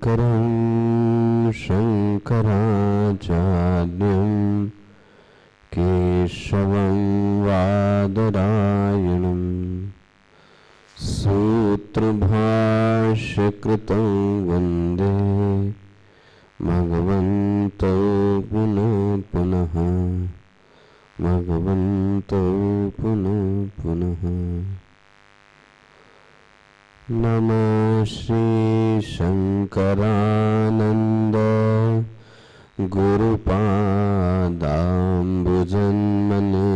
शङ्करं शङ्कराचार्यं केशवं वादरायणं सूत्रभाष्यकृतं वन्दे भगवन्तौ पुनः पुनः भगवन्तौ पुनः पुनः। नमः श्री शंकरानंद गुरुपादाम्बुजन्मने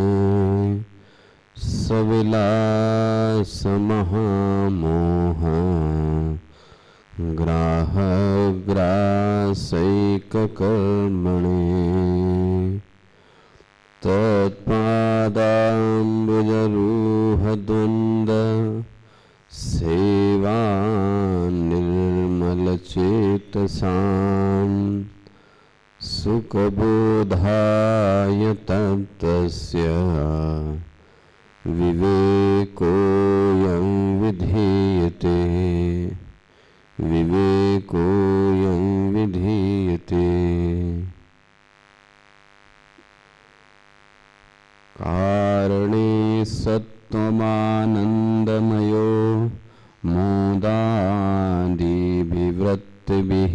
सविलास महामोह ग्राहग्रासैककर्मणे तत्पादाम्बुजरूहद्वन्द्व सेवा निर्मलचेतसां सुखबोधाय तप्तस्य विवेकोऽयं विधीयते विवेकोऽयं विधीयते। कारणे सत्त्वमानन्दमयो मोदादिभिवृत्तिभिः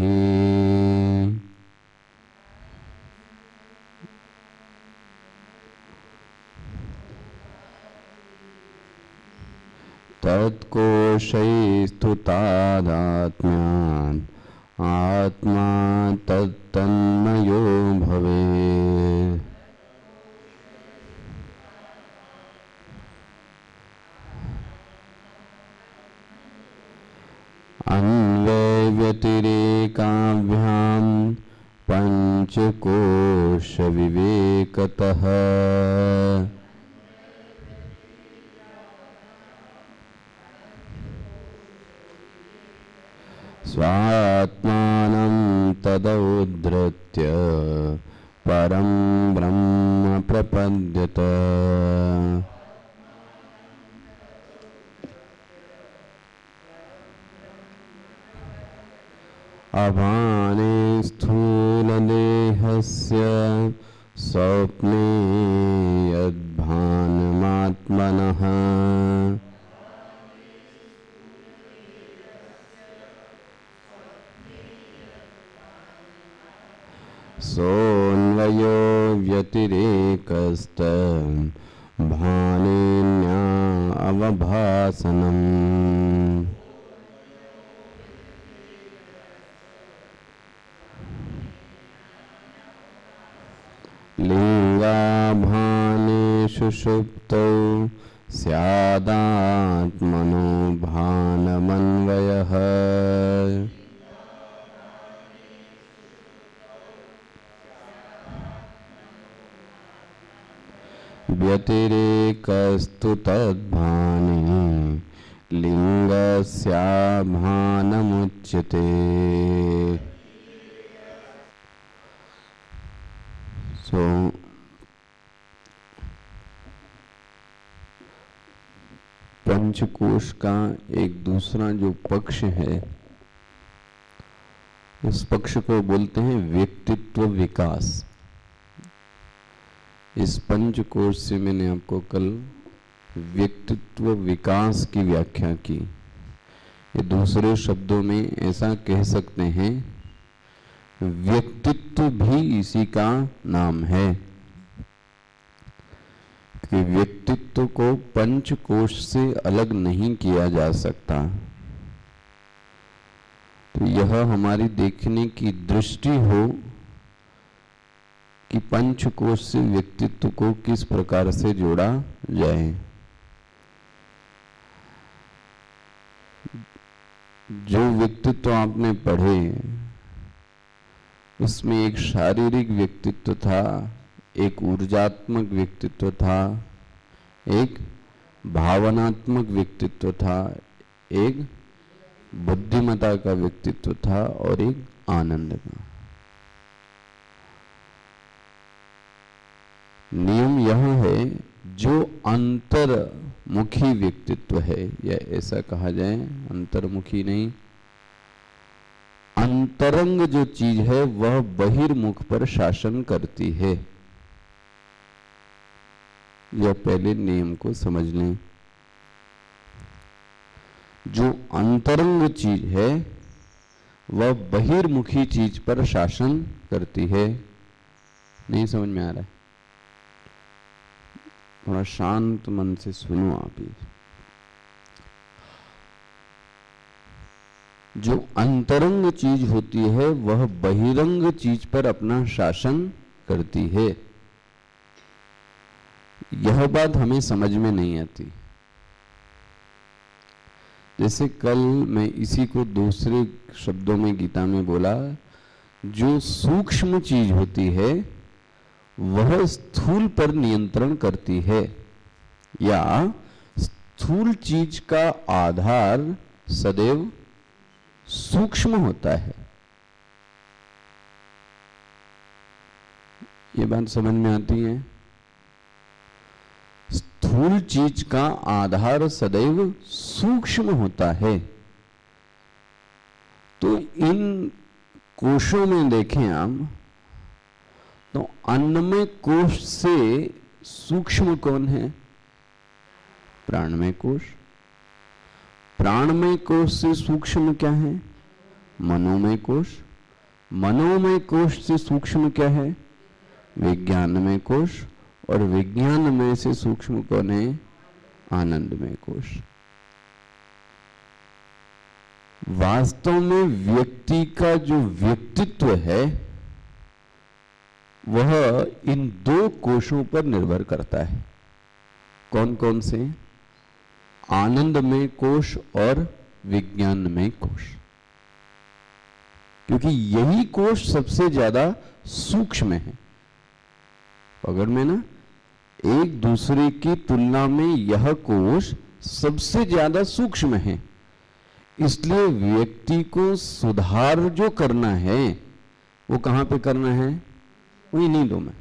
तत्कोशैस्तुतादात्म्यान् आत्मा तत्तन्मयो भवेत्। अन्वयव्यतिरेकाभ्यां पञ्चकोशविवेकतः स्वात्मानं तदुद्धृत्य परं ब्रह्म प्रपद्यत। अभाने स्थूलदेहस्य स्वप्ने यद्भानमात्मनः सोऽन्वयो व्यतिरेकस्तद्भानेन्या अवभासनम्। लिङ्गाभानेषु सुषुप्तौ स्यादात्मनो भानमन्वयः व्यतिरेकस्तु तद्भाने लिङ्गस्याभानमुच्यते। पंचकोश का एक दूसरा जो पक्ष है, उस पक्ष को बोलते हैं व्यक्तित्व विकास। इस पंचकोश से मैंने आपको कल व्यक्तित्व विकास की व्याख्या की। ये दूसरे शब्दों में ऐसा कह सकते हैं, व्यक्तित्व भी इसी का नाम है कि व्यक्तित्व को पंचकोश से अलग नहीं किया जा सकता। तो यह हमारी देखने की दृष्टि हो कि पंचकोश से व्यक्तित्व को किस प्रकार से जोड़ा जाए। जो व्यक्तित्व आपने पढ़े उसमें एक शारीरिक व्यक्तित्व था, एक ऊर्जात्मक व्यक्तित्व था, एक भावनात्मक व्यक्तित्व था, एक बुद्धिमत्ता का व्यक्तित्व था और एक आनंद का। नियम यह है, जो अंतर्मुखी व्यक्तित्व है, या ऐसा कहा जाए अंतर्मुखी नहीं, अंतरंग जो चीज है वह बहिर्मुख पर शासन करती है। यह पहले नियम को समझ लें। जो अंतरंग चीज है वह बहिर्मुखी चीज पर शासन करती है। नहीं समझ में आ रहा है? थोड़ा शांत मन से सुनो आप ही। जो अंतरंग चीज होती है वह बहिरंग चीज पर अपना शासन करती है। यह बात हमें समझ में नहीं आती। जैसे कल मैं इसी को दूसरे शब्दों में गीता में बोला, जो सूक्ष्म चीज होती है वह स्थूल पर नियंत्रण करती है, या स्थूल चीज का आधार सदैव सूक्ष्म होता है। ये बात समझ में आती है? स्थूल चीज का आधार सदैव सूक्ष्म होता है। तो इन कोशों में देखें आप, तो अन्नमय कोश से सूक्ष्म कौन है? प्राणमय कोश। प्राणमय कोश से सूक्ष्म क्या है? मनोमय कोश। मनोमय कोश से सूक्ष्म क्या है? विज्ञानमय कोश। और विज्ञानमय से सूक्ष्म कौन है? आनंदमय कोश। वास्तव में व्यक्ति का जो व्यक्तित्व है वह इन दो कोशों पर निर्भर करता है। कौन कौन से? आनंदमय कोश और विज्ञानमय कोश। क्योंकि यही कोश सबसे ज्यादा सूक्ष्म है। अगर मैं ना एक दूसरे की तुलना में यह कोश सबसे ज्यादा सूक्ष्म है, इसलिए व्यक्ति को सुधार जो करना है वो कहां पे करना है? वो इन्हीं दो में।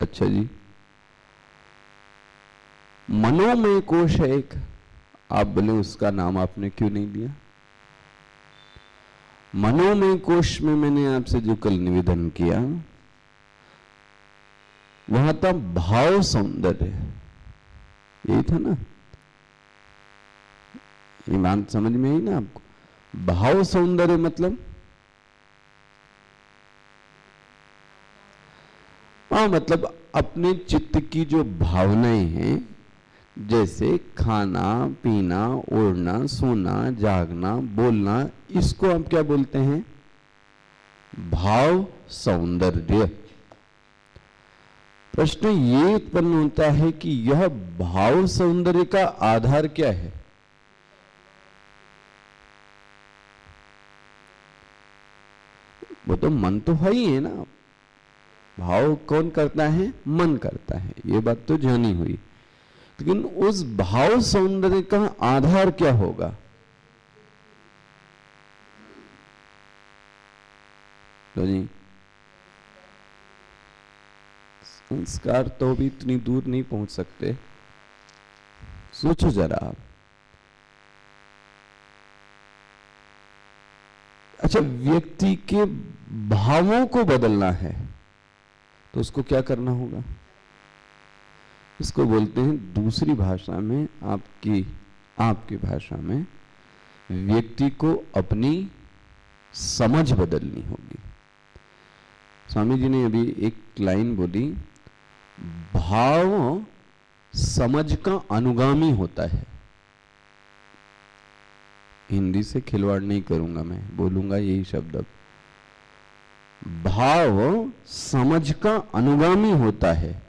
अच्छा जी, मनोमय कोश है एक। आप बोले उसका नाम आपने क्यों नहीं दिया? मनोमय कोश में मैंने आपसे जो कल निवेदन किया वहां था भाव सौंदर्य। यही था ना? ये बात समझ में आई ना आपको? भाव सौंदर्य मतलब मतलब अपने चित्त की जो भावनाएं हैं, जैसे खाना पीना, ओढ़ना, सोना, जागना, बोलना, इसको हम क्या बोलते हैं? भाव सौंदर्य। प्रश्न ये उत्पन्न होता है कि यह भाव सौंदर्य का आधार क्या है? वो तो मन तो है ही है ना। भाव कौन करता है? मन करता है। ये बात तो जानी हुई। लेकिन उस भाव सौंदर्य का आधार क्या होगा? तो जी संस्कार तो भी इतनी दूर नहीं पहुंच सकते। सोचो जरा आप। अच्छा, व्यक्ति के भावों को बदलना है तो उसको क्या करना होगा? इसको बोलते हैं दूसरी भाषा में, आपकी भाषा में, व्यक्ति को अपनी समझ बदलनी होगी। स्वामी जी ने अभी एक लाइन बोली, भाव समझ का अनुगामी होता है। हिंदी से खिलवाड़ नहीं करूंगा, मैं बोलूंगा यही शब्द अब। भाव समझ का अनुगामी होता है,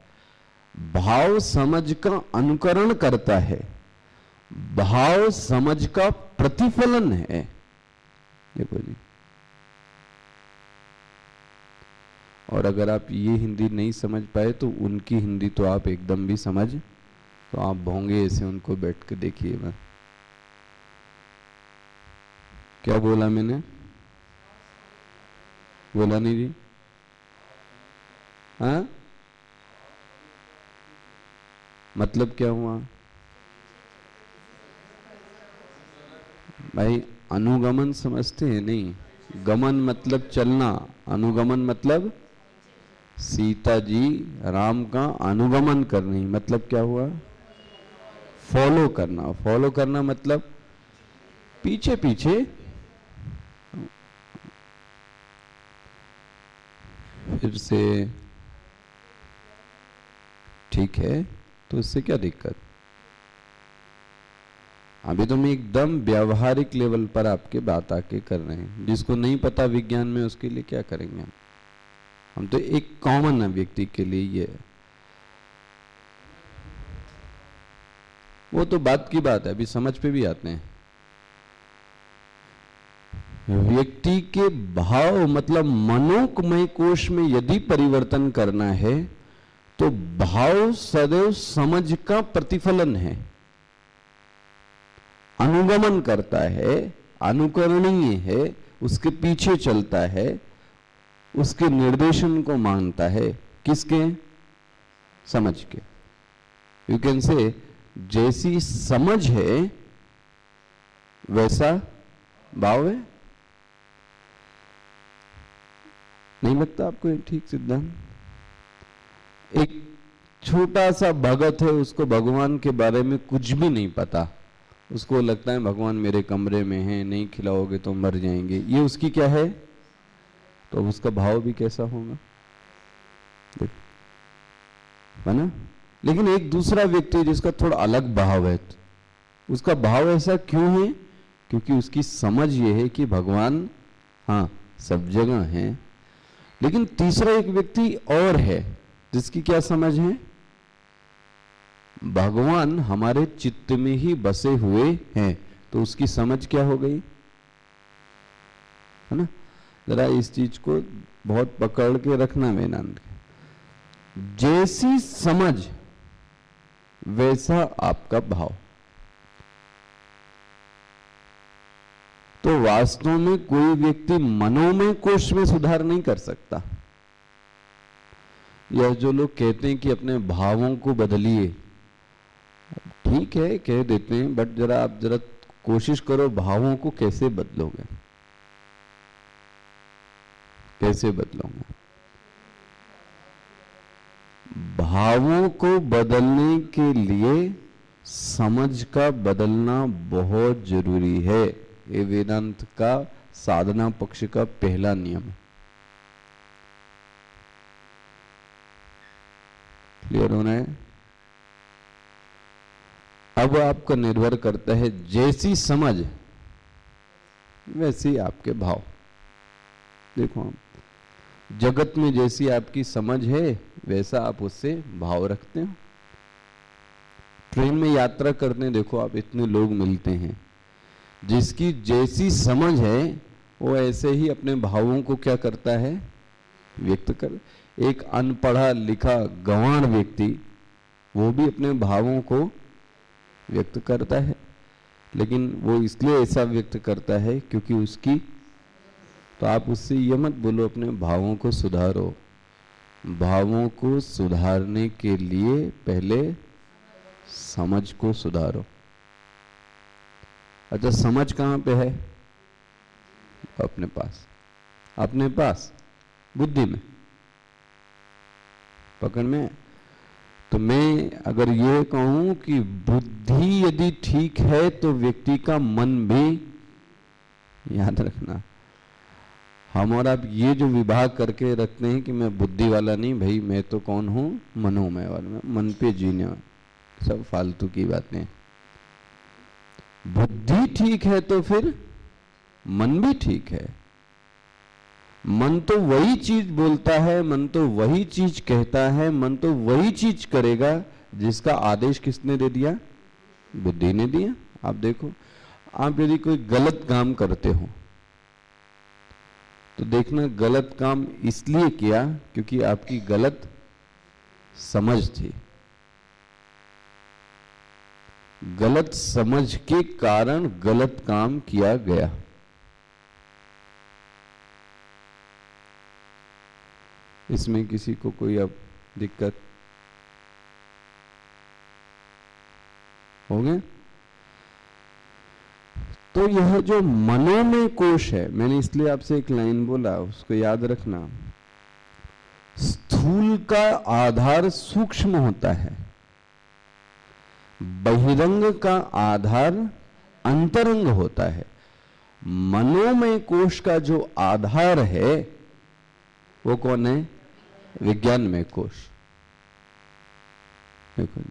भाव समझ का अनुकरण करता है, भाव समझ का प्रतिफलन है। देखो जी, और अगर आप ये हिंदी नहीं समझ पाए तो उनकी हिंदी तो आप एकदम भी समझ, तो आप भोंगे ऐसे उनको बैठ के देखिए। मैं क्या बोला मैंने? बोला नहीं जी? हाँ, मतलब क्या हुआ? भाई अनुगमन समझते हैं? नहीं, गमन मतलब चलना, अनुगमन मतलब सीता जी राम का अनुगमन करनी, मतलब क्या हुआ? फॉलो करना। फॉलो करना मतलब पीछे पीछे। फिर से ठीक है, तो इससे क्या दिक्कत? अभी तो मैं एकदम व्यावहारिक लेवल पर आपके बात आके कर रहे हैं। जिसको नहीं पता विज्ञान में, उसके लिए क्या करेंगे हम तो एक कॉमन है व्यक्ति के लिए ये है। वो तो बात की बात है, अभी समझ पे भी आते हैं। व्यक्ति के भाव मतलब मनोमय कोश में यदि परिवर्तन करना है तो भाव सदैव समझ का प्रतिफलन है, अनुगमन करता है, अनुकरणीय है, उसके पीछे चलता है, उसके निर्देशन को मानता है। किसके? समझ के। यू कैन से जैसी समझ है वैसा भाव है। नहीं लगता आपको ये ठीक सिद्धांत? एक छोटा सा भगत है, उसको भगवान के बारे में कुछ भी नहीं पता, उसको लगता है भगवान मेरे कमरे में है, नहीं खिलाओगे तो मर जाएंगे, ये उसकी क्या है? तो उसका भाव भी कैसा होगा, है ना? लेकिन एक दूसरा व्यक्ति जिसका थोड़ा अलग भाव है, उसका भाव ऐसा क्यों है? क्योंकि उसकी समझ ये है कि भगवान हाँ सब जगह है। लेकिन तीसरा एक व्यक्ति और है जिसकी क्या समझ है? भगवान हमारे चित्त में ही बसे हुए हैं, तो उसकी समझ क्या हो गई, है ना? जरा इस चीज को बहुत पकड़ के रखना वेदांत के। जैसी समझ वैसा आपका भाव। तो वास्तव में कोई व्यक्ति मनोमय कोश में सुधार नहीं कर सकता। यह जो लोग कहते हैं कि अपने भावों को बदलिए, ठीक है कह देते हैं, बट जरा आप जरा कोशिश करो भावों को कैसे बदलोगे, कैसे बदलोगे? भावों को बदलने के लिए समझ का बदलना बहुत जरूरी है। ये वेदांत का साधना पक्ष का पहला नियम है। क्लियर होना है? अब आपका निर्भर करता है, जैसी समझ वैसी आपके भाव। देखो आप जगत में जैसी आपकी समझ है वैसा आप उससे भाव रखते हो। ट्रेन में यात्रा करने देखो आप, इतने लोग मिलते हैं, जिसकी जैसी समझ है वो ऐसे ही अपने भावों को क्या करता है, व्यक्त कर। एक अनपढ़ा लिखा गंवार व्यक्ति वो भी अपने भावों को व्यक्त करता है, लेकिन वो इसलिए ऐसा व्यक्त करता है क्योंकि उसकी, तो आप उससे ये मत बोलो अपने भावों को सुधारो। भावों को सुधारने के लिए पहले समझ को सुधारो। अच्छा समझ कहाँ पे है? अपने पास, अपने पास बुद्धि में, पकड़ में। तो मैं अगर ये कहूं कि बुद्धि यदि ठीक है तो व्यक्ति का मन भी, याद रखना, हम और आप ये जो विभाग करके रखते हैं कि मैं बुद्धि वाला नहीं भाई, मैं तो कौन हूं, मनोमय वाला, मन पे जीने, सब फालतू की बातें। बुद्धि ठीक है तो फिर मन भी ठीक है। मन तो वही चीज बोलता है, मन तो वही चीज कहता है, मन तो वही चीज करेगा जिसका आदेश किसने दे दिया, बुद्धि ने दिया। आप देखो, आप यदि कोई गलत काम करते हो तो देखना गलत काम इसलिए किया क्योंकि आपकी गलत समझ थी। गलत समझ के कारण गलत काम किया गया। इसमें किसी को कोई अब दिक्कत हो गया? तो यह जो मनोमय कोश है, मैंने इसलिए आपसे एक लाइन बोला, उसको याद रखना। स्थूल का आधार सूक्ष्म होता है, बहिरंग का आधार अंतरंग होता है। मनोमय कोश का जो आधार है वो कौन है? विज्ञानमय कोश। देखो,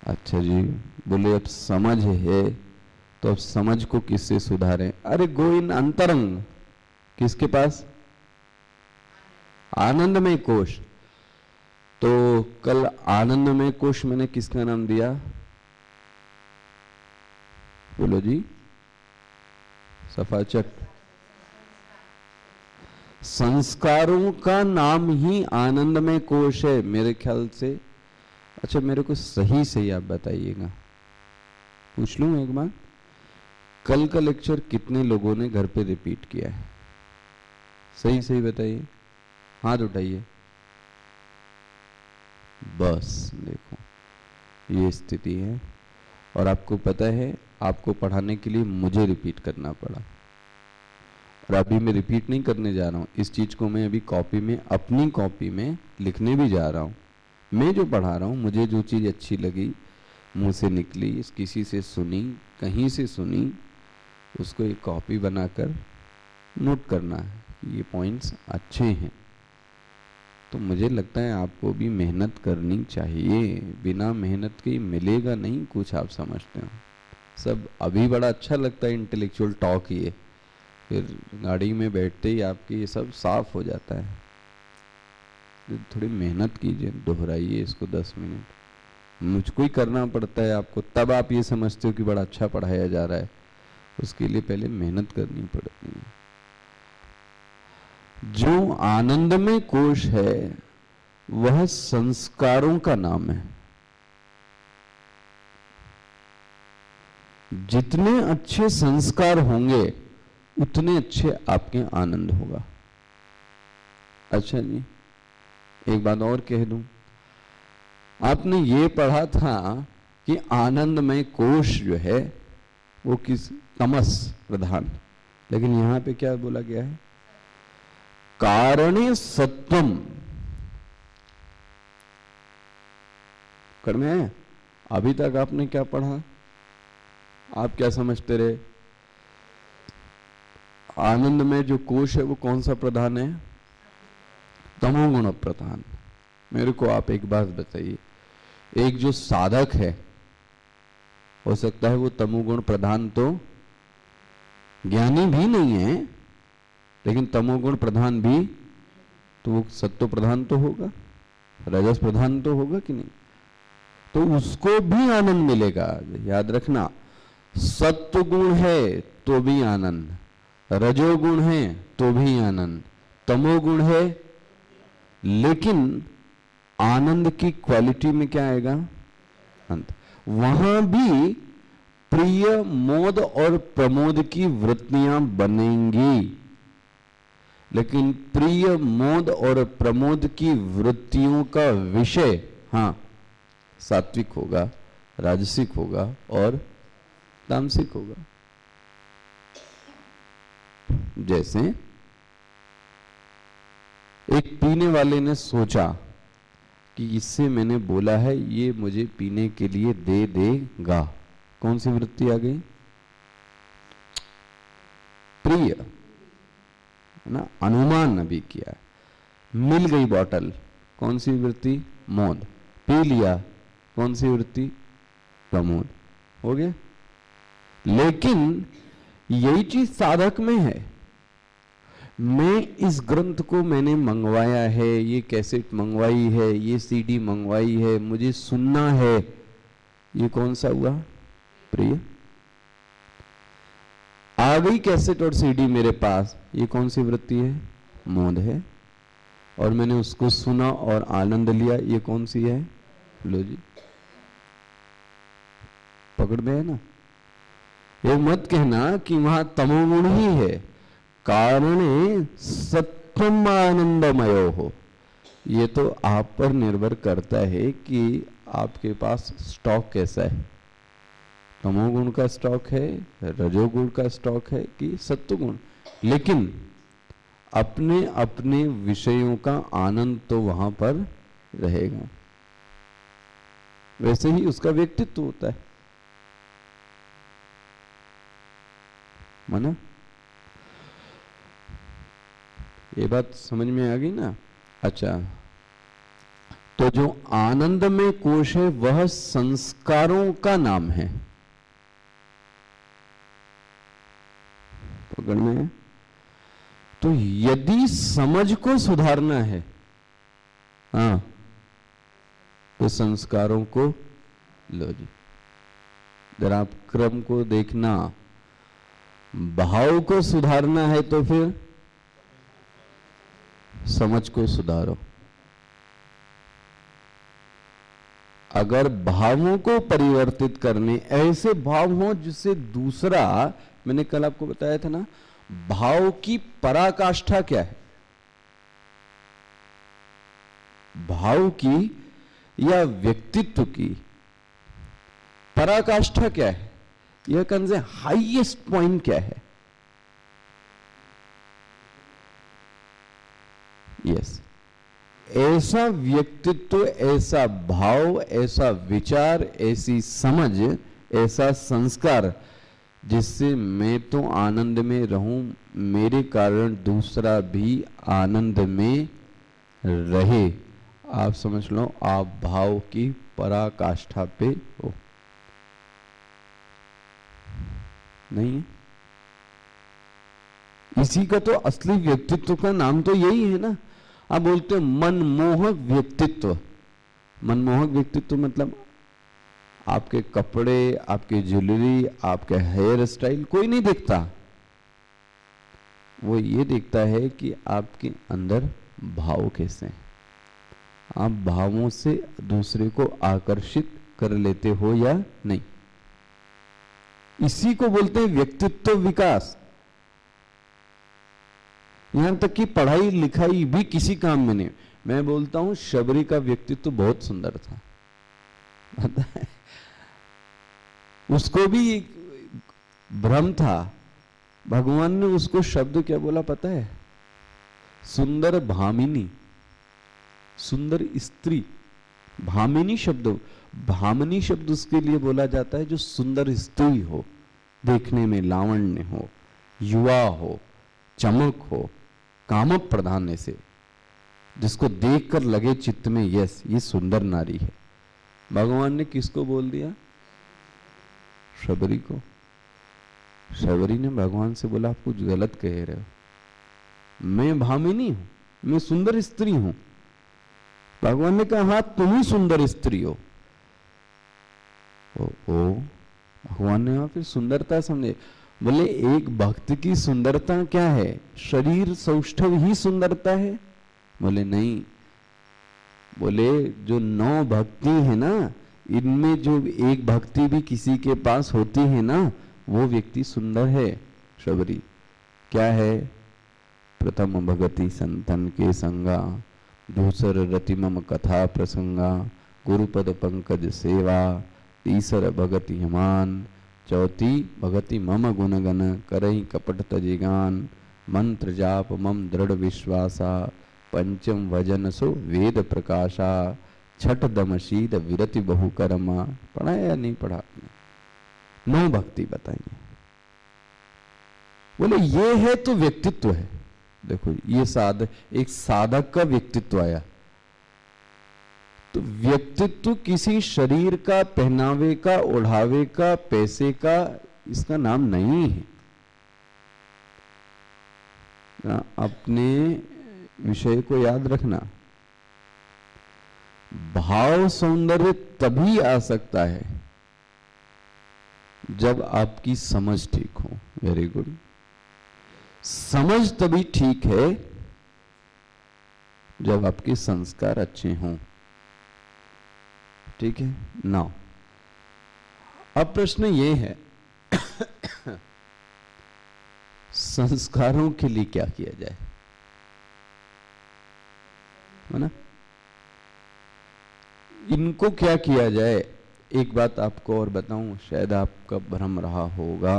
अच्छा जी, बोले अब समझ है, तो अब समझ को किससे सुधारें? अरे गो इन अंतरंग। किसके पास? आनंदमय कोश। तो कल आनंदमय कोश मैंने किसका नाम दिया? बोलो जी, सफाचक। संस्कारों का नाम ही आनंदमय कोश है मेरे ख्याल से। अच्छा, मेरे को सही आप बताइएगा, पूछ लूं एक बार, कल का लेक्चर कितने लोगों ने घर पे रिपीट किया है? सही बताइए, हाथ उठाइए। बस देखो, ये स्थिति है। और आपको पता है, आपको पढ़ाने के लिए मुझे रिपीट करना पड़ा, और अभी मैं रिपीट नहीं करने जा रहा हूँ इस चीज को। मैं अभी कॉपी में, अपनी कॉपी में लिखने भी जा रहा हूँ। मैं जो पढ़ा रहा हूँ, मुझे जो चीज अच्छी लगी, मुंह से निकली, किसी से सुनी, कहीं से सुनी, उसको एक कॉपी बनाकर नोट करना है। ये पॉइंट्स अच्छे हैं, तो मुझे लगता है आपको भी मेहनत करनी चाहिए। बिना मेहनत के मिलेगा नहीं कुछ, आप समझते हो। सब अभी बड़ा अच्छा लगता है इंटेलेक्चुअल टॉक, ये फिर गाड़ी में बैठते ही आपके ये सब साफ हो जाता है। थोड़ी मेहनत कीजिए, दोहराइए इसको 10 मिनट। मुझको ही करना पड़ता है आपको, तब आप ये समझते हो कि बड़ा अच्छा पढ़ाया जा रहा है। उसके लिए पहले मेहनत करनी पड़ती है। जो आनंदमय कोश है वह संस्कारों का नाम है। जितने अच्छे संस्कार होंगे उतने अच्छे आपके आनंद होगा। अच्छा जी, एक बात और कह दूं, आपने ये पढ़ा था कि आनंदमय कोश जो है वो किस? तमस प्रधान। लेकिन यहां पे क्या बोला गया है? कारणे सत्वम। कड़ में है। अभी तक आपने क्या पढ़ा? आप क्या समझते रहे? आनंद में जो कोश है वो कौन सा प्रधान है? तमोगुण प्रधान। मेरे को आप एक बात बताइए, एक जो साधक है, हो सकता है वो तमोगुण प्रधान तो ज्ञानी भी नहीं है, लेकिन तमोगुण प्रधान भी, तो वो सत्व प्रधान तो होगा, रजस प्रधान तो होगा कि नहीं? तो उसको भी आनंद मिलेगा। याद रखना, सत्व गुण है तो भी आनंद, रजोगुण है तो भी आनंद, तमोगुण है, लेकिन आनंद की क्वालिटी में क्या आएगा? अंत। वहां भी प्रिय, मोद और प्रमोद की वृत्तियां बनेंगी, लेकिन प्रिय, मोद और प्रमोद की वृत्तियों का विषय हाँ सात्विक होगा, राजसिक होगा और तामसिक होगा। जैसे एक पीने वाले ने सोचा कि इससे मैंने बोला है ये मुझे पीने के लिए दे देगा, कौन सी वृत्ति आ गई? प्रिय ना, अनुमान अभी किया, मिल गई बॉटल, कौन सी वृत्ति? मोद। पी लिया, कौन सी वृत्ति? प्रमोद। हो गया। लेकिन यही चीज साधक में है। मैं इस ग्रंथ को मैंने मंगवाया है, ये कैसेट मंगवाई है, ये सीडी मंगवाई है, मुझे सुनना है, ये कौन सा हुआ? प्रिय। आ गई कैसेट और सीडी मेरे पास, ये कौन सी वृत्ति है? मोद है। और मैंने उसको सुना और आनंद लिया, ये कौन सी है? लो जी, पकड़ में है ना। ये मत कहना कि वहां तमोगुण ही है। कारणे सत्वम आनंदमयो हो, ये तो आप पर निर्भर करता है कि आपके पास स्टॉक कैसा है। तमोगुण का स्टॉक है, रजोगुण का स्टॉक है कि सत्वगुण, लेकिन अपने अपने विषयों का आनंद तो वहां पर रहेगा। वैसे ही उसका व्यक्तित्व होता है, माना? ये बात समझ में आ गई ना? अच्छा, तो जो आनंद में कोश है वह संस्कारों का नाम है। पकड़ में है? तो यदि समझ को सुधारना है, हाँ, तो संस्कारों को लो जी। जरा आप क्रम को देखना, भाव को सुधारना है तो फिर समझ को सुधारो। अगर भावों को परिवर्तित करने, ऐसे भाव हो जिससे दूसरा, मैंने कल आपको बताया था ना, भाव की पराकाष्ठा क्या है, भाव की या व्यक्तित्व की पराकाष्ठा क्या है, यह कौन से हाईएस्ट पॉइंट क्या है? यस, ऐसा व्यक्तित्व, ऐसा भाव, ऐसा विचार, ऐसी समझ, ऐसा संस्कार जिससे मैं तो आनंद में रहूं, मेरे कारण दूसरा भी आनंद में रहे। आप समझ लो, आप भाव की पराकाष्ठा पे हो। नहीं है? इसी का तो असली व्यक्तित्व का नाम तो यही है ना। आप बोलते हैं मनमोहक व्यक्तित्व। मनमोहक व्यक्तित्व मतलब आपके कपड़े, आपके ज्वेलरी, आपके हेयर स्टाइल कोई नहीं देखता, वो ये देखता है कि आपके अंदर भाव कैसे हैं, आप भावों से दूसरे को आकर्षित कर लेते हो या नहीं। इसी को बोलते हैं व्यक्तित्व विकास। यहां तक कि पढ़ाई लिखाई भी किसी काम में नहीं। मैं बोलता हूं शबरी का व्यक्तित्व बहुत सुंदर था, पता है? उसको भी भ्रम था। भगवान ने उसको शब्द क्या बोला पता है? सुंदर भामिनी, सुंदर स्त्री। भामिनी शब्द, भामिनी शब्द उसके लिए बोला जाता है जो सुंदर स्त्री हो, देखने में लावण्य हो, युवा हो, चमक हो, काम प्रधान से, जिसको देखकर लगे चित्त में यस ये सुंदर नारी है। भगवान ने किसको बोल दिया? शबरी को। शबरी ने भगवान से बोला आप कुछ गलत कह रहे हो, मैं भामिनी हूं, मैं सुंदर स्त्री हूं। भगवान ने कहा हाँ तुम ही सुंदर स्त्री हो। ओ भगवान ने वहां फिर सुंदरता समझे। बोले एक भक्त की सुंदरता क्या है? शरीर सौष्ठव ही सुंदरता है? बोले नहीं। बोले जो 9 भक्ति है ना, इनमें जो एक भक्ति भी किसी के पास होती है ना, वो व्यक्ति सुंदर है। शबरी क्या है? प्रथम भगति संतन के संगा, दूसर रति मम कथा प्रसंगा, गुरुपद पंकज सेवा, तीसर भगति हमान, चौथी भगति मम गुणगन, करही कपट तजिगान, मंत्र जाप मम दृढ़ विश्वासा, पंचम भजन सो वेद प्रकाशा, छठ दम शीत विरति बहु कर्मा। पढ़ा या नहीं पढ़ा? 9 भक्ति बताइए। बोले ये है तो व्यक्तित्व है। देखो ये एक साधक का व्यक्तित्व आया। तो व्यक्तित्व किसी शरीर का, पहनावे का, ओढ़ावे का, पैसे का, इसका नाम नहीं है। अपने विषय को याद रखना। भाव सौंदर्य तभी आ सकता है जब आपकी समझ ठीक हो। Very good. समझ तभी ठीक है जब आपके संस्कार अच्छे हों। ठीक है ना? अब प्रश्न ये है संस्कारों के लिए क्या किया जाए, है ना? इनको क्या किया जाए? एक बात आपको और बताऊं, शायद आपका भ्रम रहा होगा,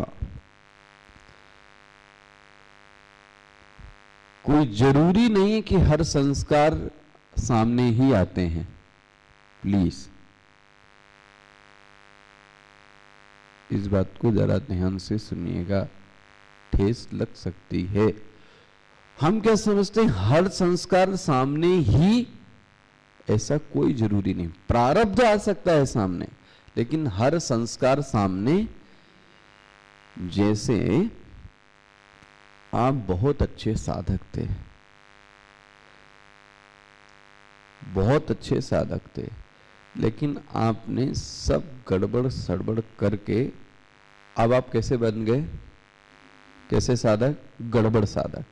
कोई जरूरी नहीं है कि हर संस्कार सामने ही आते हैं। प्लीज इस बात को जरा ध्यान से सुनिएगा, ठेस लग सकती है। हम क्या समझते हैं हर संस्कार सामने ही, ऐसा कोई जरूरी नहीं। प्रारब्ध आ सकता है सामने, लेकिन हर संस्कार सामने, जैसे आप बहुत अच्छे साधक थे, बहुत अच्छे साधक थे, लेकिन आपने सब गड़बड़ सड़बड़ करके अब आप कैसे बन गए, कैसे साधक, गड़बड़ साधक।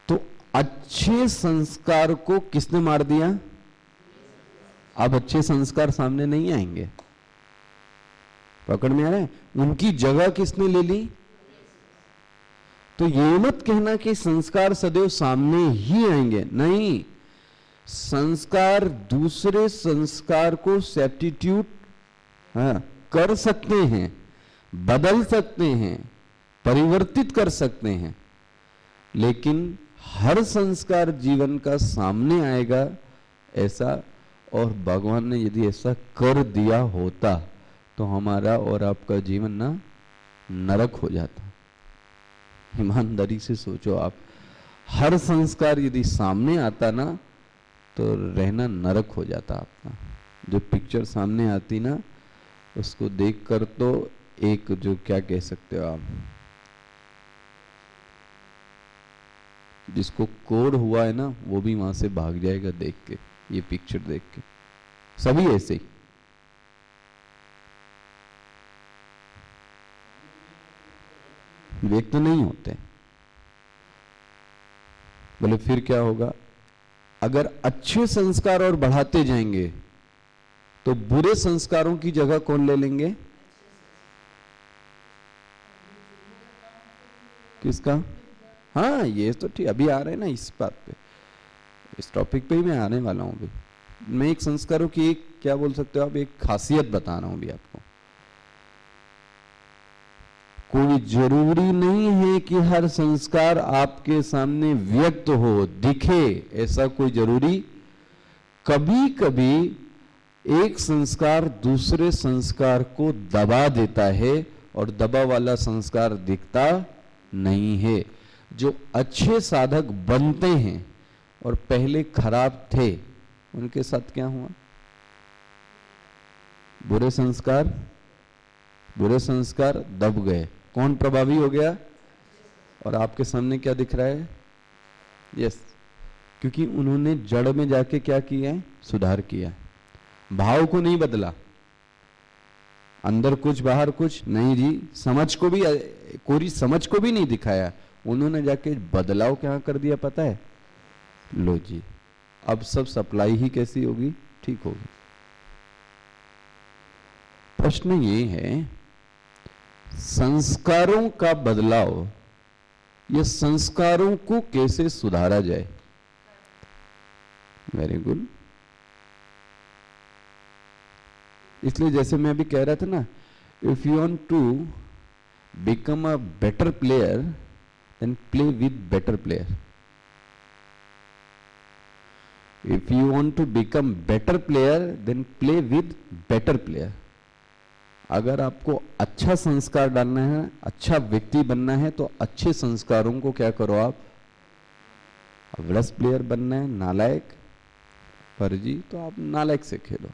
तो अच्छे संस्कार को किसने मार दिया? अब अच्छे संस्कार सामने नहीं आएंगे। पकड़ में आ रहा है? उनकी जगह किसने ले ली? तो ये मत कहना कि संस्कार सदैव सामने ही आएंगे, नहीं। संस्कार दूसरे संस्कार को सब्स्टिट्यूट कर सकते हैं, बदल सकते हैं, परिवर्तित कर सकते हैं, लेकिन हर संस्कार जीवन का सामने आएगा ऐसा, और भगवान ने यदि ऐसा कर दिया होता तो हमारा और आपका जीवन ना नरक हो जाता। ईमानदारी से सोचो आप, हर संस्कार यदि सामने आता ना तो रहना नरक हो जाता आपका। जो पिक्चर सामने आती ना, उसको देखकर तो एक जो क्या कह सकते हो आप, जिसको कोढ़ हुआ है ना वो भी वहां से भाग जाएगा देख के, ये पिक्चर देख के। सभी ऐसे ही। व्यक्त नहीं होते। बोले फिर क्या होगा? अगर अच्छे संस्कार और बढ़ाते जाएंगे तो बुरे संस्कारों की जगह कौन ले लेंगे? किसका? हाँ ये तो ठीक, अभी आ रहे हैं ना इस बात पे, इस टॉपिक पे ही मैं आने वाला हूं। अभी मैं एक संस्कारों की एक क्या बोल सकते हो आप, एक खासियत बता रहा हूं अभी आपको। कोई जरूरी नहीं है कि हर संस्कार आपके सामने व्यक्त हो, दिखे, ऐसा कोई जरूरी। कभी कभी एक संस्कार दूसरे संस्कार को दबा देता है और दबा वाला संस्कार दिखता नहीं है। जो अच्छे साधक बनते हैं और पहले खराब थे, उनके साथ क्या हुआ? बुरे संस्कार दब गए। कौन प्रभावी हो गया? और आपके सामने क्या दिख रहा है? यस, क्योंकि उन्होंने जड़ में जाके क्या किया है? सुधार किया है। भाव को नहीं बदला, अंदर कुछ बाहर कुछ नहीं जी, समझ को भी, कोई समझ को भी नहीं दिखाया। उन्होंने जाके बदलाव क्या कर दिया पता है? लो जी, अब सब सप्लाई ही कैसी होगी? ठीक होगी। प्रश्न ये है, संस्कारों का बदलाव या संस्कारों को कैसे सुधारा जाए? Very good. इसलिए जैसे मैं अभी कह रहा था ना, if you want to become a better player then play with better player. If you want to become better player then play with better player. अगर आपको अच्छा संस्कार डालना है, अच्छा व्यक्ति बनना है, तो अच्छे संस्कारों को क्या करो आप? वर्स्ट प्लेयर बनना है, नालायक फर्जी, तो आप नालायक से खेलो।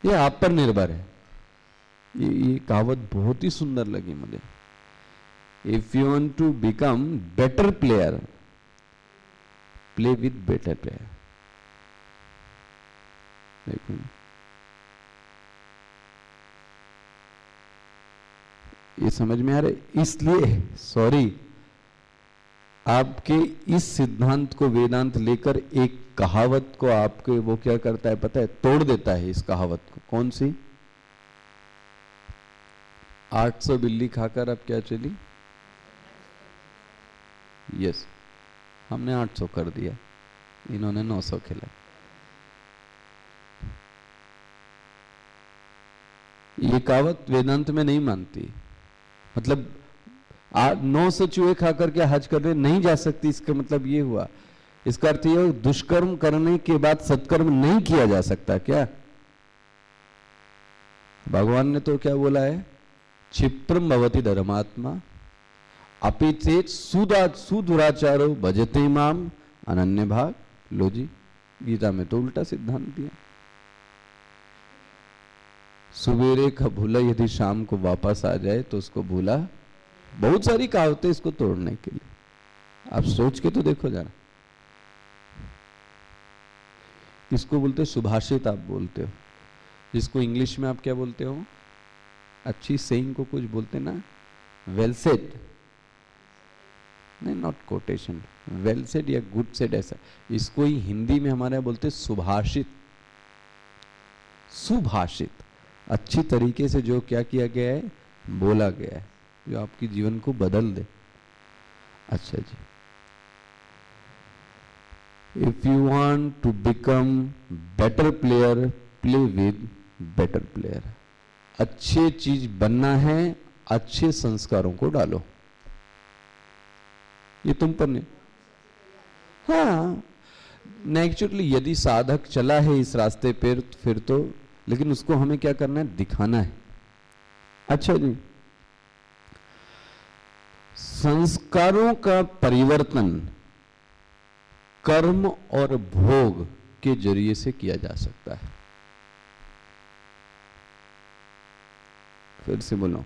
ये आप पर निर्भर है। ये कहावत बहुत ही सुंदर लगी मुझे। If you want to become better player, play with better player. देखो ये समझ में आ रहा है। इसलिए सॉरी, आपके इस सिद्धांत को वेदांत लेकर एक कहावत को आपके वो क्या करता है पता है? तोड़ देता है इस कहावत को। कौन सी? 800 बिल्ली खाकर अब क्या चली? यस, हमने 800 कर दिया, इन्होंने 900 खिला। ये कहावत वेदांत में नहीं मानती। मतलब 9 से चूहे खा करके हज करने नहीं जा सकती, इसका मतलब ये हुआ। इसका अर्थ ये दुष्कर्म करने के बाद सत्कर्म नहीं किया जा सकता क्या? भगवान ने तो क्या बोला है, क्षिप्रम भवति धर्मात्मा अपि चेत सुदुराचारो भजते माम अनन्य भाग। लो जी, गीता में तो उल्टा सिद्धांत दिया। सवेरे का भूला यदि शाम को वापस आ जाए तो उसको भूला। बहुत सारी कहावतें इसको तोड़ने के लिए, आप सोच के तो देखो जरा। इसको बोलते सुभाषित, आप बोलते हो, जिसको इंग्लिश में आप क्या बोलते हो, अच्छी सेइंग को कुछ बोलते ना, वेल सेड, नहीं नॉट कोटेशन, वेल सेड या गुड सेड, ऐसा। इसको ही हिंदी में हमारे यहाँ बोलते सुभाषित। सुभाषित, अच्छी तरीके से जो क्या किया गया है, बोला गया है, जो आपकी जीवन को बदल दे। अच्छा जी, if you want to become better player, play with better player. अच्छे चीज बनना है, अच्छे संस्कारों को डालो। ये तुम पर नहीं। हाँ, नेचुरली यदि साधक चला है इस रास्ते पर फिर तो, लेकिन उसको हमें क्या करना है, दिखाना है। अच्छा जी, संस्कारों का परिवर्तन कर्म और भोग के जरिए से किया जा सकता है। फिर से बोलो,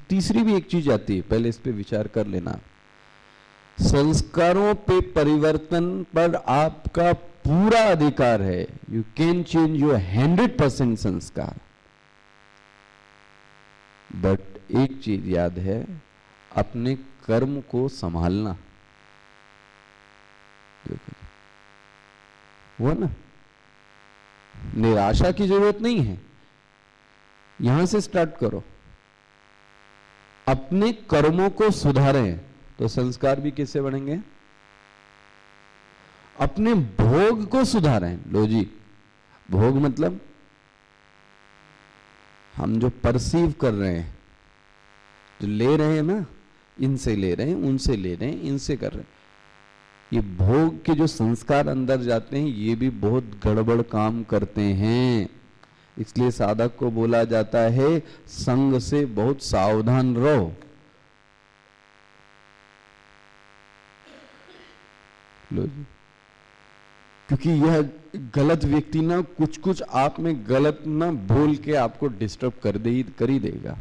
तीसरी भी एक चीज आती है, पहले इस पे विचार कर लेना। संस्कारों पे परिवर्तन पर आपका पूरा अधिकार है। यू कैन चेंज योर 100% संस्कार। बट एक चीज याद है, अपने कर्म को संभालना। वो ना, निराशा की जरूरत नहीं है, यहां से स्टार्ट करो। अपने कर्मों को सुधारें तो संस्कार भी कैसे बढ़ेंगे? अपने भोग को सुधारें। लो जी, भोग मतलब हम जो परसीव कर रहे हैं, जो ले रहे हैं ना, इनसे ले रहे हैं, उनसे ले रहे हैं, इनसे कर रहे हैं, ये भोग के जो संस्कार अंदर जाते हैं, ये भी बहुत गड़बड़ काम करते हैं। इसलिए साधक को बोला जाता है संग से बहुत सावधान रहो। लो जी, क्योंकि यह गलत व्यक्ति ना कुछ कुछ आप में गलत ना बोल के आपको डिस्टर्ब कर ही देगा।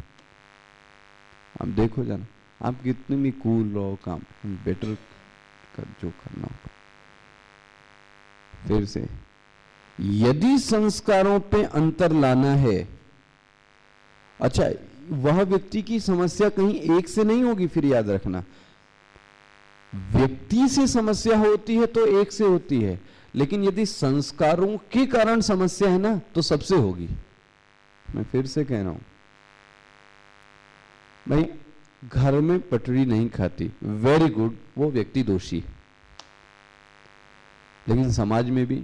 आप देखो जाना, आप कितने भी कूल रहो, काम बेटर कर जो करना होगा। फिर से, यदि संस्कारों पे अंतर लाना है, अच्छा, वह व्यक्ति की समस्या कहीं एक से नहीं होगी। फिर याद रखना, व्यक्ति से समस्या होती है तो एक से होती है, लेकिन यदि संस्कारों के कारण समस्या है ना, तो सबसे होगी। मैं फिर से कह रहा हूं भाई, घर में पटरी नहीं खाती, वेरी गुड, वो व्यक्ति दोषी। लेकिन समाज में भी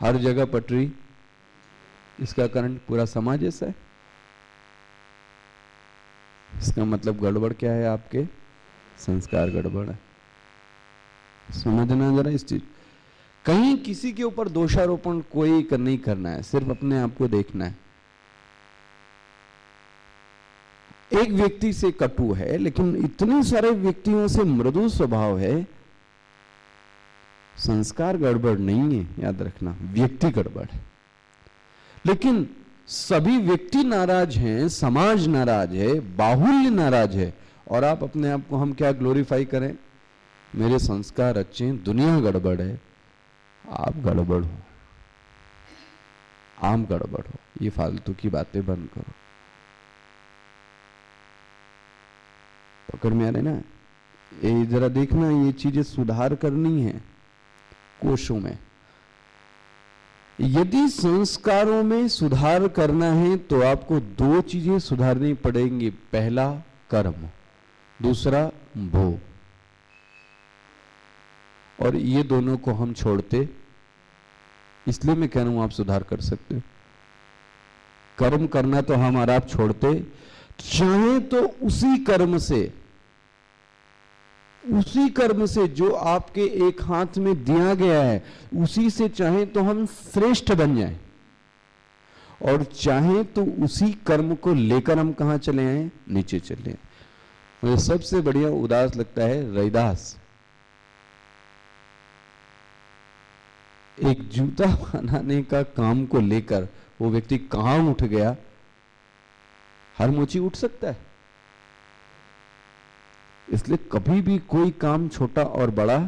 हर जगह पटरी, इसका कारण पूरा समाज ऐसा है। इसका मतलब गड़बड़ क्या है, आपके संस्कार गड़बड़ है। समझना जरा इस चीज। कहीं किसी के ऊपर दोषारोपण कोई नहीं करना है, सिर्फ अपने आप को देखना है। एक व्यक्ति से कटु है, लेकिन इतने सारे व्यक्तियों से मृदु स्वभाव है, संस्कार गड़बड़ नहीं है, याद रखना, व्यक्ति गड़बड़ है। लेकिन सभी व्यक्ति नाराज हैं, समाज नाराज है, बाहुल्य नाराज है, और आप अपने आप को हम क्या ग्लोरीफाई करें, मेरे संस्कार अच्छे हैं, दुनिया गड़बड़ है। आप गड़बड़ हो, आम गड़बड़ हो। ये फालतू की बातें बंद करो। पकड़ में आ रहे ना? ये जरा देखना, ये चीजें सुधार करनी है कोशों में। यदि संस्कारों में सुधार करना है तो आपको दो चीजें सुधारनी पड़ेंगी। पहला कर्म, दूसरा भोग। और ये दोनों को हम छोड़ते, इसलिए मैं कह रहा हूं आप सुधार कर सकते हो। कर्म करना तो हम और आप छोड़ते, चाहे तो उसी कर्म से जो आपके एक हाथ में दिया गया है, उसी से चाहे तो हम श्रेष्ठ बन जाएं, और चाहे तो उसी कर्म को लेकर हम कहां चले आए, नीचे चले आए। मुझे सबसे बढ़िया उदास लगता है रैदास। एक जूता बनाने का काम को लेकर वो व्यक्ति कहां उठ गया, हर मोची उठ सकता है। इसलिए कभी भी कोई काम छोटा और बड़ा,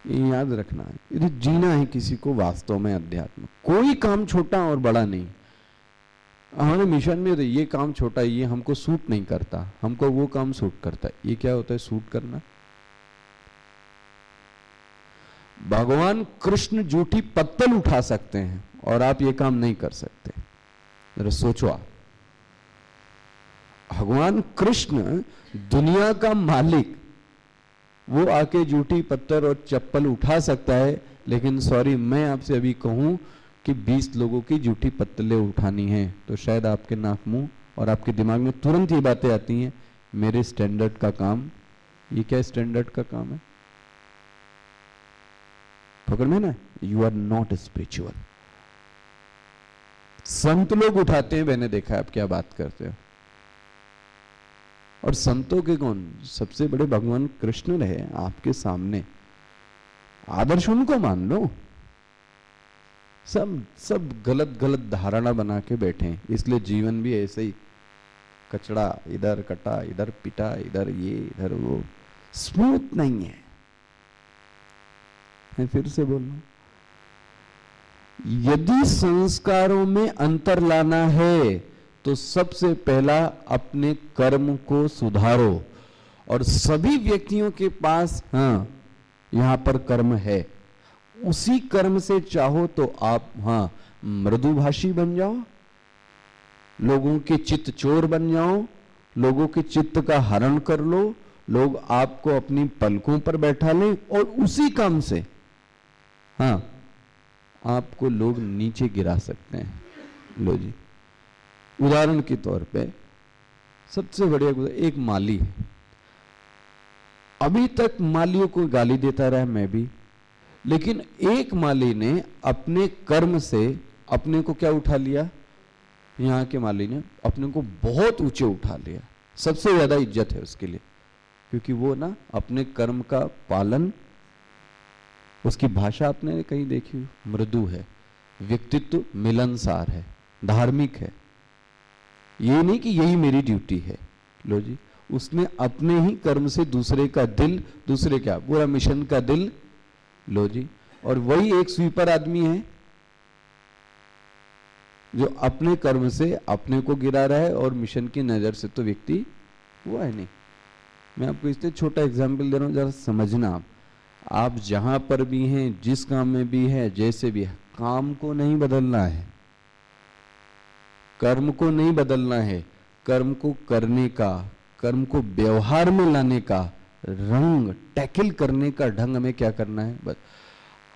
ये याद रखना है, यदि जीना है किसी को वास्तव में अध्यात्म, कोई काम छोटा और बड़ा नहीं। हमारे मिशन में तो ये काम छोटा, ये हमको सूट नहीं करता, हमको वो काम सूट करता है। ये क्या होता है सूट करना? भगवान कृष्ण जूठी पत्तल उठा सकते हैं और आप ये काम नहीं कर सकते। जरा सोचो आप, भगवान कृष्ण दुनिया का मालिक, वो आके जूठी पत्थर और चप्पल उठा सकता है, लेकिन सॉरी मैं आपसे अभी कहूं कि 20 लोगों की जूठी पत्तलें उठानी है तो शायद आपके नाक मुंह और आपके दिमाग में तुरंत ये बातें आती हैं, मेरे स्टैंडर्ड का काम। ये क्या स्टैंडर्ड का काम है? पकड़ में ना, यू आर नॉट स्पिरिचुअल। संत लोग उठाते हैं, मैंने देखा है। आप क्या बात करते हो? और संतों के कौन? सबसे बड़े भगवान कृष्ण रहे आपके सामने, आदर्श उनको मान लो। सब गलत गलत धारणा बना के बैठे हैं, इसलिए जीवन भी ऐसे ही कचड़ा, इधर कटा, इधर पिटा, इधर ये इधर वो, स्मूथ नहीं है। मैं फिर से बोल रहा हूं, यदि संस्कारों में अंतर लाना है तो सबसे पहला अपने कर्म को सुधारो। और सभी व्यक्तियों के पास यहां पर कर्म है, उसी कर्म से चाहो तो आप मृदुभाषी बन जाओ, लोगों के चित्त चोर बन जाओ, लोगों के चित्त का हरण कर लो, लोग आपको अपनी पलकों पर बैठा लें, और उसी काम से आपको लोग नीचे गिरा सकते हैं। लो जी, उदाहरण के तौर पे सबसे बढ़िया एक माली है। अभी तक मालियों को गाली देता रहा मैं भी, लेकिन एक माली ने अपने कर्म से अपने को क्या उठा लिया? यहां के माली ने अपने को बहुत ऊंचे उठा लिया, सबसे ज्यादा इज्जत है उसके लिए, क्योंकि वो ना अपने कर्म का पालन, उसकी भाषा आपने कहीं देखी? मृदु है, व्यक्तित्व मिलनसार है, धार्मिक है। ये नहीं कि यही मेरी ड्यूटी है। लो जी, उसने अपने ही कर्म से दूसरे का दिल, दूसरे क्या पूरा मिशन का दिल, लो जी। और वही एक स्वीपर आदमी है जो अपने कर्म से अपने को गिरा रहा है, और मिशन की नजर से तो व्यक्ति वो है नहीं। मैं आपको इसलिए छोटा एग्जाम्पल दे रहा हूं, जरा समझना। आप जहां पर भी हैं, जिस काम में भी है, जैसे भी है, काम को नहीं बदलना है, कर्म को नहीं बदलना है, कर्म को करने का, कर्म को व्यवहार में लाने का, रंग टैकल करने का ढंग में क्या करना है बस।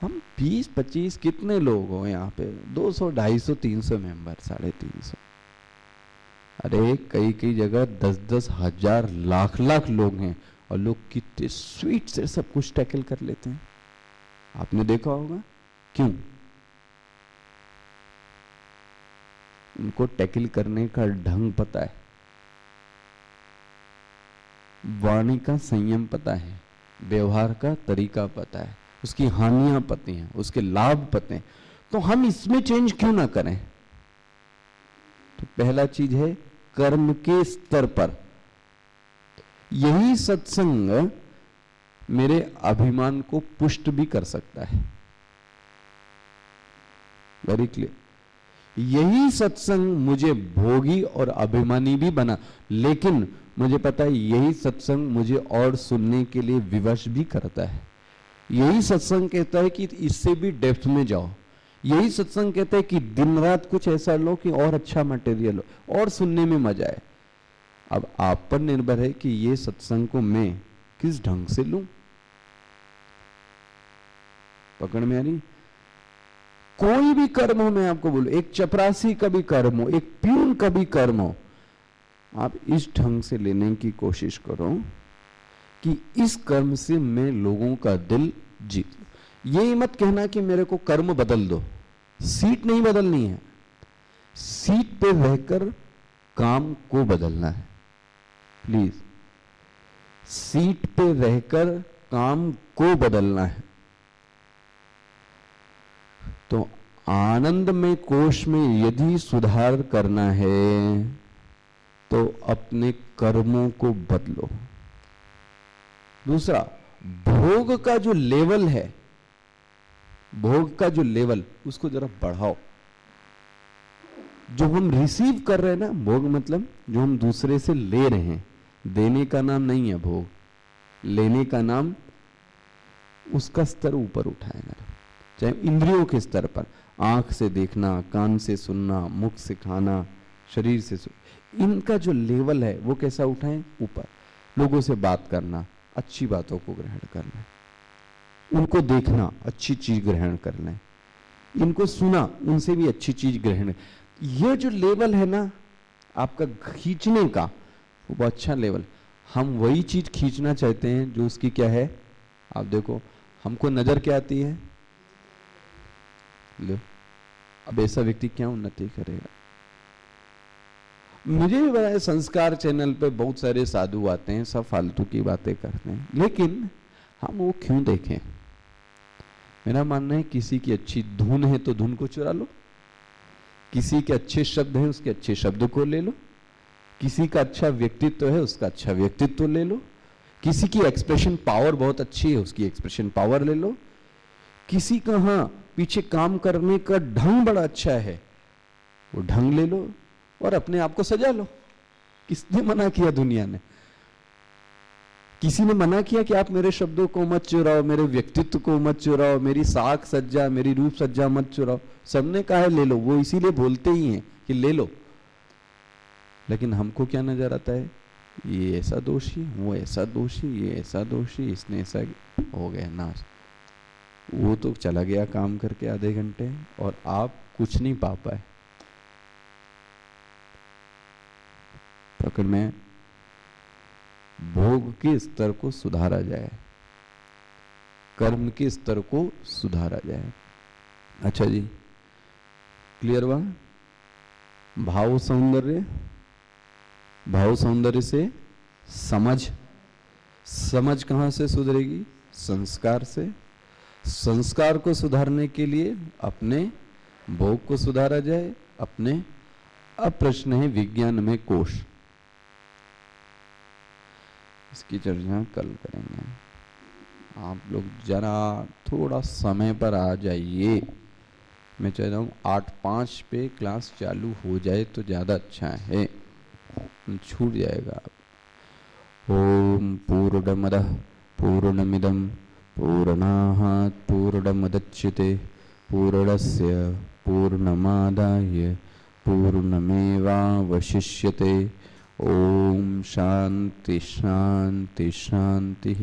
हम 20-25 कितने लोग हो यहाँ पे? 200, 250, 300 मेंबर, 350। अरे कई जगह 10-10 हजार, लाख लोग हैं, और लोग कितने स्वीट से सब कुछ टैकल कर लेते हैं। आपने देखा होगा क्यों? उनको टैकल करने का ढंग पता है, वाणी का संयम पता है, व्यवहार का तरीका पता है, उसकी हानियां पता हैं, उसके लाभ पता हैं। तो हम इसमें चेंज क्यों ना करें? तो पहला चीज है कर्म के स्तर पर। यही सत्संग मेरे अभिमान को पुष्ट भी कर सकता है, वेरी क्लियर। यही सत्संग मुझे भोगी और अभिमानी भी बना, लेकिन मुझे पता है यही सत्संग मुझे और सुनने के लिए विवश भी करता है। यही सत्संग कहता है कि इससे भी डेप्थ में जाओ। यही सत्संग कहता है कि दिन रात कुछ ऐसा लो कि और अच्छा मटेरियल हो और सुनने में मजा आए। अब आप पर निर्भर है कि ये सत्संग को मैं किस ढंग से लूं। पकड़ में आ रही? कोई भी कर्म हो, मैं आपको बोलूं, एक चपरासी का भी कर्म हो, एक प्यून का भी कर्म हो, आप इस ढंग से लेने की कोशिश करो कि इस कर्म से मैं लोगों का दिल जीत। ये मत कहना कि मेरे को कर्म बदल दो, सीट नहीं बदलनी है, सीट पे रहकर काम को बदलना है। प्लीज, सीट पे रहकर काम को बदलना है। तो आनंद में कोश में यदि सुधार करना है तो अपने कर्मों को बदलो। दूसरा, भोग का जो लेवल है, भोग का जो लेवल, उसको जरा बढ़ाओ। जो हम रिसीव कर रहे हैं ना, भोग मतलब जो हम दूसरे से ले रहे हैं, देने का नाम नहीं है भोग, लेने का नाम, उसका स्तर ऊपर उठाएगा। चाहे इंद्रियों के स्तर पर, आंख से देखना, कान से सुनना, मुख से खाना, शरीर से इनका जो लेवल है वो कैसा उठाएं? ऊपर। लोगों से बात करना, अच्छी बातों को ग्रहण करना, उनको देखना, अच्छी चीज ग्रहण करना, इनको सुना, उनसे भी अच्छी चीज ग्रहण। ये जो लेवल है ना आपका खींचने का, वो अच्छा लेवल। हम वही चीज खींचना चाहते हैं जो उसकी क्या है। आप देखो, हमको नजर क्या आती है, लो, अब ऐसा व्यक्ति क्या उन्नति करेगा। मुझे भी पता है संस्कार चैनल पे बहुत सारे साधु आते हैं, सब फालतू की बातें करते हैं, लेकिन हम वो क्यों देखें। मेरा मानना है किसी की अच्छी धुन है तो धुन को चुरा लो, किसी के अच्छे शब्द हैं उसके अच्छे शब्द को ले लो, किसी का अच्छा व्यक्तित्व है उसका अच्छा व्यक्तित्व ले लो, किसी की एक्सप्रेशन पावर बहुत अच्छी है उसकी एक्सप्रेशन पावर ले लो, किसी का हाँ पीछे काम करने का ढंग बड़ा अच्छा है वो ढंग ले लो और अपने आप को सजा लो। किसने मना किया दुनिया ने? किसी ने मना किया कि आप मेरे शब्दों को मत चुराओ, मेरे व्यक्तित्व को मत चुराओ, मेरी साख सज्जा, मेरी रूप सज्जा मत चुराओ। सबने कहा है ले लो, वो इसीलिए बोलते ही हैं कि ले लो। लेकिन हमको क्या नजर आता है, ये ऐसा दोषी, वो ऐसा दोषी, ये ऐसा दोषी, इसने ऐसा, हो गया नाश। वो तो चला गया काम करके आधे घंटे और आप कुछ नहीं पा पाए। पकड़ में भोग के स्तर को सुधारा जाए, कर्म के स्तर को सुधारा जाए। अच्छा जी, क्लियर हुआ? भाव सौंदर्य, भाव सौंदर्य से समझ, समझ कहां से सुधरेगी? संस्कार से। संस्कार को सुधारने के लिए अपने भोग को सुधारा जाए, अपने। अब प्रश्न है विज्ञान में कोश, इसकी चर्चा कल करेंगे। आप लोग जरा थोड़ा समय पर आ जाइए। मैं चाह रहा हूँ 8:05 पे क्लास चालू हो जाए तो ज़्यादा अच्छा है, छूट जाएगा। ओम पूर्णमदः पूर्णमिदं पूर्णात् पूर्णमुदच्यते पूर्णस्य पूर्णमादाय पूर्णमेवावशिष्यते। ओम शांति शांति शांति।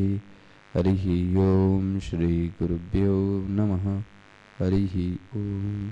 हरि ओम। श्री गुरुभ्यो नमः। हरि ओम।